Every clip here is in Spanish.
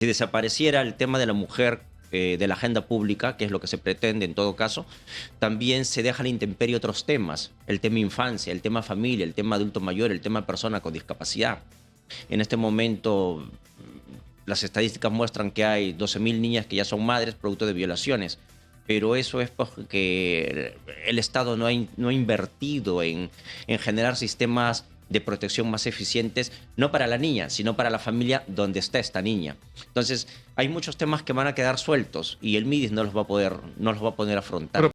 Si desapareciera el tema de la mujer de la agenda pública, que es lo que se pretende en todo caso, también se deja a la intemperie otros temas, el tema infancia, el tema familia, el tema adulto mayor, el tema persona con discapacidad. En este momento las estadísticas muestran que hay 12.000 niñas que ya son madres producto de violaciones, pero eso es porque el Estado no ha invertido en generar sistemas de protección más eficientes, no para la niña, sino para la familia donde está esta niña. Entonces, hay muchos temas que van a quedar sueltos y el MIDIS no los va a poder afrontar. Pero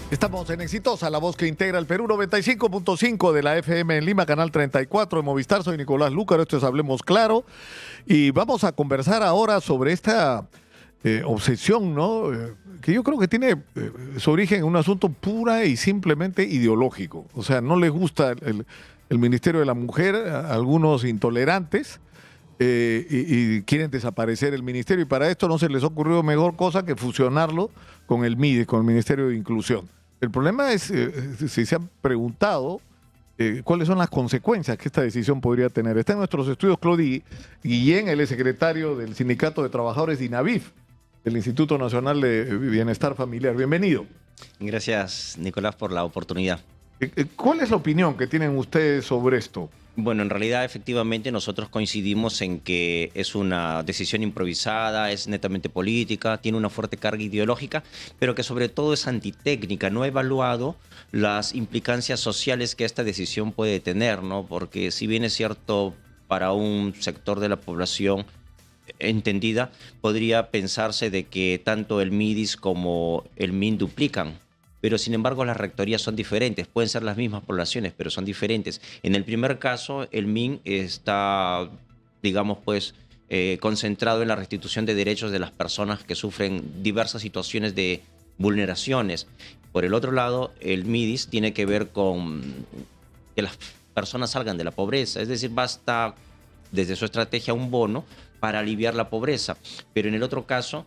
estamos en Exitosa, la voz que integra el Perú, 95.5 de la FM en Lima, canal 34 de Movistar. Soy Nicolás Lúcar, esto es Hablemos Claro. Y vamos a conversar ahora sobre esta obsesión, ¿no? Que yo creo que tiene su origen en un asunto pura y simplemente ideológico. O sea, no les gusta el Ministerio de la Mujer a algunos intolerantes. Y quieren desaparecer el ministerio, y para esto no se les ocurrió mejor cosa que fusionarlo con el MIDE, con el Ministerio de Inclusión. El problema es si se han preguntado cuáles son las consecuencias que esta decisión podría tener. Está en nuestros estudios Claudio Guillén, él es secretario del Sindicato de Trabajadores de INAVIF, del Instituto Nacional de Bienestar Familiar. Bienvenido. Gracias, Nicolás, por la oportunidad. ¿Cuál es la opinión que tienen ustedes sobre esto? Bueno, en realidad, efectivamente, nosotros coincidimos en que es una decisión improvisada, es netamente política, tiene una fuerte carga ideológica, pero que sobre todo es antitécnica. No ha evaluado las implicancias sociales que esta decisión puede tener, ¿no? Porque si bien es cierto, para un sector de la población entendida, podría pensarse de que tanto el MIDIS como el MIN duplican. Pero sin embargo las rectorías son diferentes, pueden ser las mismas poblaciones, pero son diferentes. En el primer caso, el MIN está, digamos, pues, concentrado en la restitución de derechos de las personas que sufren diversas situaciones de vulneraciones. Por el otro lado, el MIDIS tiene que ver con que las personas salgan de la pobreza, es decir, basta desde su estrategia un bono para aliviar la pobreza. Pero en el otro caso,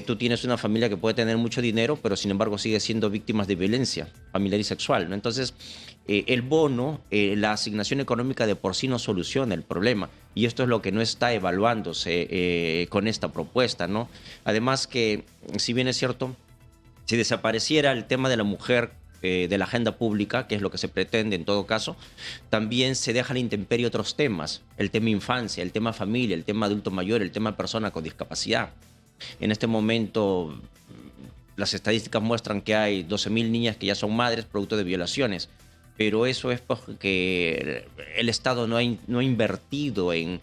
tú tienes una familia que puede tener mucho dinero, pero sin embargo sigue siendo víctimas de violencia familiar y sexual, ¿no? Entonces, el bono, la asignación económica de por sí no soluciona el problema. Y esto es lo que no está evaluándose con esta propuesta, ¿no? Además que, si bien es cierto, si desapareciera el tema de la mujer de la agenda pública, que es lo que se pretende en todo caso, también se deja a la intemperie otros temas, el tema infancia, el tema familia, el tema adulto mayor, el tema persona con discapacidad. En este momento las estadísticas muestran que hay 12.000 niñas que ya son madres producto de violaciones, pero eso es porque el Estado no ha invertido en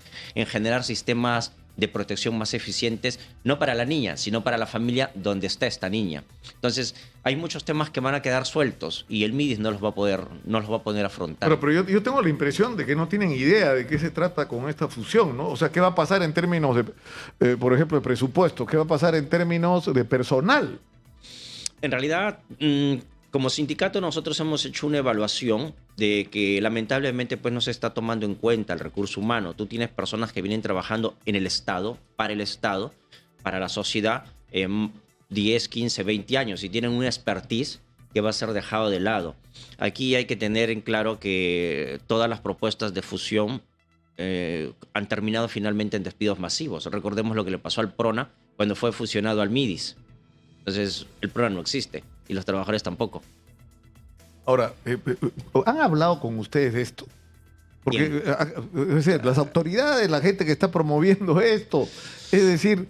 generar sistemas de protección más eficientes, no para la niña, sino para la familia donde está esta niña. Entonces, hay muchos temas que van a quedar sueltos y el MIDIS no los va a poder afrontar. Pero yo tengo la impresión de que no tienen idea de qué se trata con esta fusión, ¿no? O sea, ¿qué va a pasar en términos de, por ejemplo, de presupuesto? ¿Qué va a pasar en términos de personal? En realidad, como sindicato nosotros hemos hecho una evaluación de que lamentablemente pues no se está tomando en cuenta el recurso humano. Tú tienes personas que vienen trabajando en el Estado, para la sociedad, 10, 15, 20 años y tienen una expertise que va a ser dejado de lado. Aquí hay que tener en claro que todas las propuestas de fusión han terminado finalmente en despidos masivos. Recordemos lo que le pasó al PRONA cuando fue fusionado al MIDIS. Entonces, el PRONA no existe y los trabajadores tampoco. Ahora, ¿han hablado con ustedes de esto? Porque es decir, las autoridades, la gente que está promoviendo esto, es decir,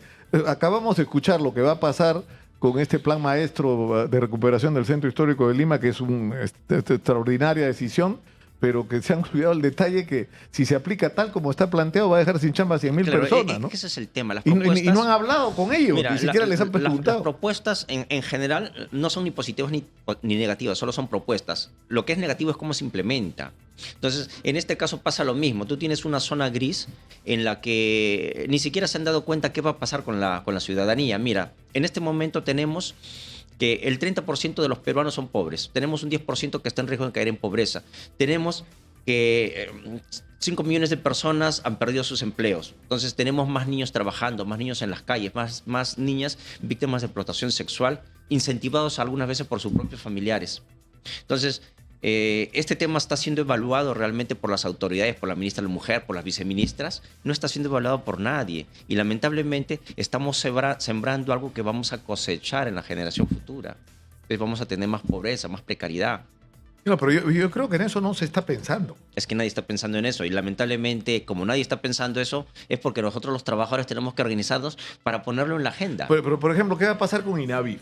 acabamos de escuchar lo que va a pasar con este plan maestro de recuperación del Centro Histórico de Lima, que es una extraordinaria decisión, pero que se han olvidado el detalle que si se aplica tal como está planteado va a dejar sin chamba a 100.000 personas, ¿no? Ese es el tema. Las y propuestas, no han hablado con ellos, ni siquiera les han preguntado. Las propuestas en general no son ni positivas ni negativas, solo son propuestas. Lo que es negativo es cómo se implementa. Entonces, en este caso pasa lo mismo. Tú tienes una zona gris en la que ni siquiera se han dado cuenta qué va a pasar con la ciudadanía. Mira, en este momento tenemos que el 30% de los peruanos son pobres. Tenemos un 10% que está en riesgo de caer en pobreza. Tenemos que 5 millones de personas han perdido sus empleos. Entonces tenemos más niños trabajando, más niños en las calles, más niñas víctimas de explotación sexual, incentivados algunas veces por sus propios familiares. Entonces, este tema está siendo evaluado realmente por las autoridades, por la ministra de la Mujer, por las viceministras, no está siendo evaluado por nadie. Y lamentablemente estamos sembrando algo que vamos a cosechar en la generación futura. Entonces vamos a tener más pobreza, más precariedad. No, pero yo creo que en eso no se está pensando. Es que nadie está pensando en eso y lamentablemente como nadie está pensando eso es porque nosotros los trabajadores tenemos que organizarnos para ponerlo en la agenda. Pero por ejemplo, ¿qué va a pasar con INAVIF?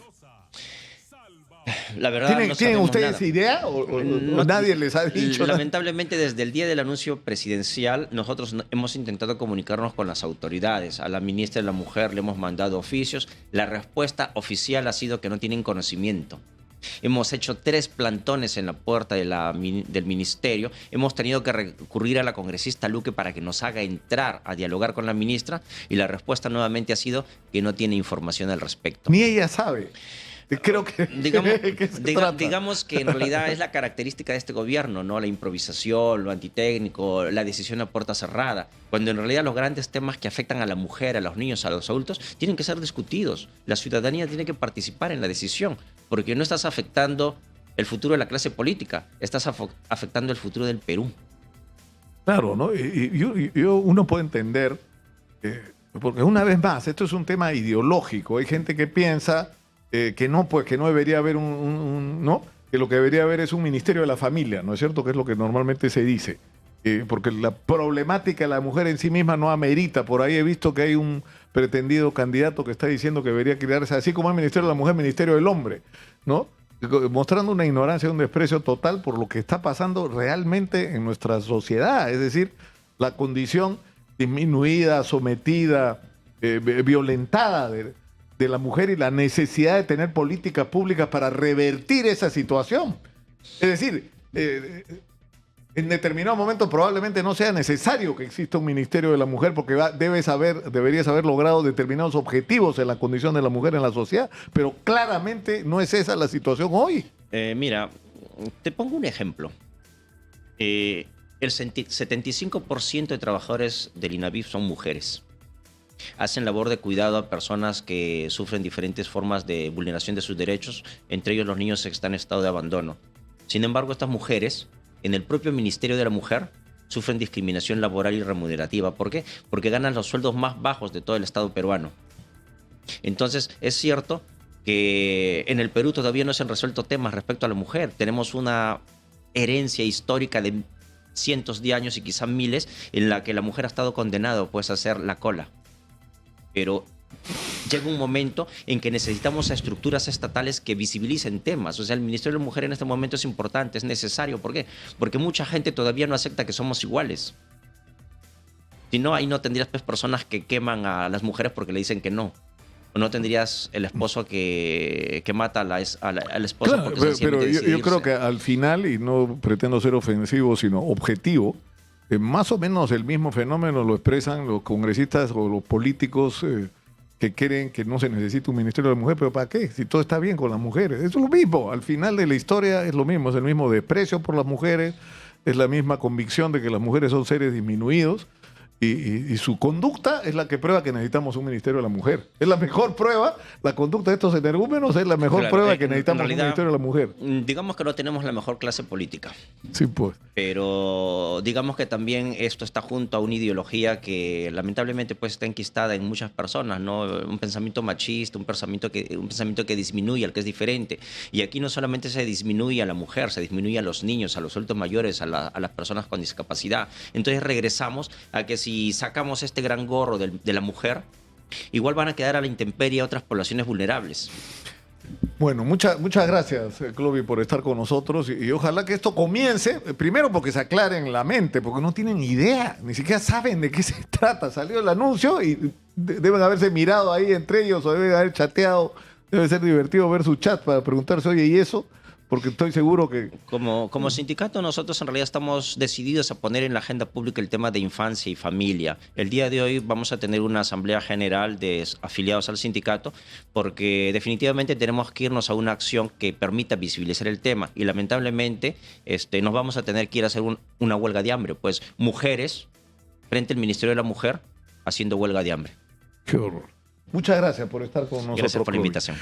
La verdad, no ¿Tienen ustedes nada. idea o nadie les ha dicho nada? Lamentablemente, desde el día del anuncio presidencial, nosotros hemos intentado comunicarnos con las autoridades. A la ministra de la Mujer le hemos mandado oficios. La respuesta oficial ha sido que no tienen conocimiento. Hemos hecho 3 plantones en la puerta del ministerio. Hemos tenido que recurrir a la congresista Luque para que nos haga entrar a dialogar con la ministra y la respuesta nuevamente ha sido que no tiene información al respecto. Ni ella sabe. Creo que digamos que en realidad es la característica de este gobierno, ¿no? La improvisación, lo antitécnico, la decisión a puerta cerrada, cuando en realidad los grandes temas que afectan a la mujer, a los niños, a los adultos, tienen que ser discutidos. La ciudadanía tiene que participar en la decisión, porque no estás afectando el futuro de la clase política, estás afectando el futuro del Perú. Claro, ¿no? Uno puede entender, porque una vez más, esto es un tema ideológico. Hay gente que piensa que no debería haber ¿no? Que lo que debería haber es un ministerio de la familia, ¿no es cierto? Que es lo que normalmente se dice. Porque la problemática de la mujer en sí misma no amerita. Por ahí he visto que hay un pretendido candidato que está diciendo que debería crearse, así como el Ministerio de la Mujer, Ministerio del Hombre, ¿no? Mostrando una ignorancia, un desprecio total por lo que está pasando realmente en nuestra sociedad. Es decir, la condición disminuida, sometida, violentada de la mujer y la necesidad de tener políticas públicas para revertir esa situación. Es decir, en determinado momento probablemente no sea necesario que exista un Ministerio de la Mujer porque deberías haber logrado determinados objetivos en la condición de la mujer en la sociedad, pero claramente no es esa la situación hoy. Mira, te pongo un ejemplo. El 75% de trabajadores del INAVIF son mujeres. Hacen labor de cuidado a personas que sufren diferentes formas de vulneración de sus derechos, entre ellos los niños que están en estado de abandono. Sin embargo, estas mujeres, en el propio Ministerio de la Mujer, sufren discriminación laboral y remunerativa. ¿Por qué? Porque ganan los sueldos más bajos de todo el Estado peruano. Entonces, es cierto que en el Perú todavía no se han resuelto temas respecto a la mujer. Tenemos una herencia histórica de cientos de años y quizá miles en la que la mujer ha estado condenada pues, a hacer la cola. Pero llega un momento en que necesitamos a estructuras estatales que visibilicen temas. O sea, el Ministerio de la Mujer en este momento es importante, es necesario. ¿Por qué? Porque mucha gente todavía no acepta que somos iguales. Si no, ahí no tendrías pues, personas que queman a las mujeres porque le dicen que no. O no tendrías el esposo que mata a la esposa claro, porque pero sencillamente yo creo que al final, y no pretendo ser ofensivo, sino objetivo, más o menos el mismo fenómeno lo expresan los congresistas o los políticos que creen que no se necesita un Ministerio de la Mujer, pero ¿para qué? Si todo está bien con las mujeres. Eso es lo mismo, al final de la historia es lo mismo, es el mismo desprecio por las mujeres, es la misma convicción de que las mujeres son seres disminuidos y su conducta es la que prueba que necesitamos un Ministerio de la Mujer. Es la mejor prueba, la conducta de estos energúmenos es la mejor prueba que necesitamos un Ministerio de la Mujer. Digamos que no tenemos la mejor clase política. Sí, pues. Pero digamos que también esto está junto a una ideología que lamentablemente pues, está enquistada en muchas personas, ¿no? Un pensamiento machista, un pensamiento que disminuye al que es diferente. Y aquí no solamente se disminuye a la mujer, se disminuye a los niños, a los adultos mayores, a las personas con discapacidad. Entonces regresamos a que si sacamos este gran gorro de la mujer, igual van a quedar a la intemperie otras poblaciones vulnerables. Bueno, muchas gracias, Clovi, por estar con nosotros y ojalá que esto comience, primero porque se aclaren la mente, porque no tienen idea, ni siquiera saben de qué se trata. Salió el anuncio y deben haberse mirado ahí entre ellos o deben haber chateado, debe ser divertido ver su chat para preguntarse, oye, ¿y eso? porque estoy seguro que... Como sindicato nosotros en realidad estamos decididos a poner en la agenda pública el tema de infancia y familia. El día de hoy vamos a tener una asamblea general de afiliados al sindicato porque definitivamente tenemos que irnos a una acción que permita visibilizar el tema y lamentablemente nos vamos a tener que ir a hacer una huelga de hambre, pues mujeres frente al Ministerio de la Mujer haciendo huelga de hambre. Qué horror. Muchas gracias por estar con nosotros. Gracias por la invitación.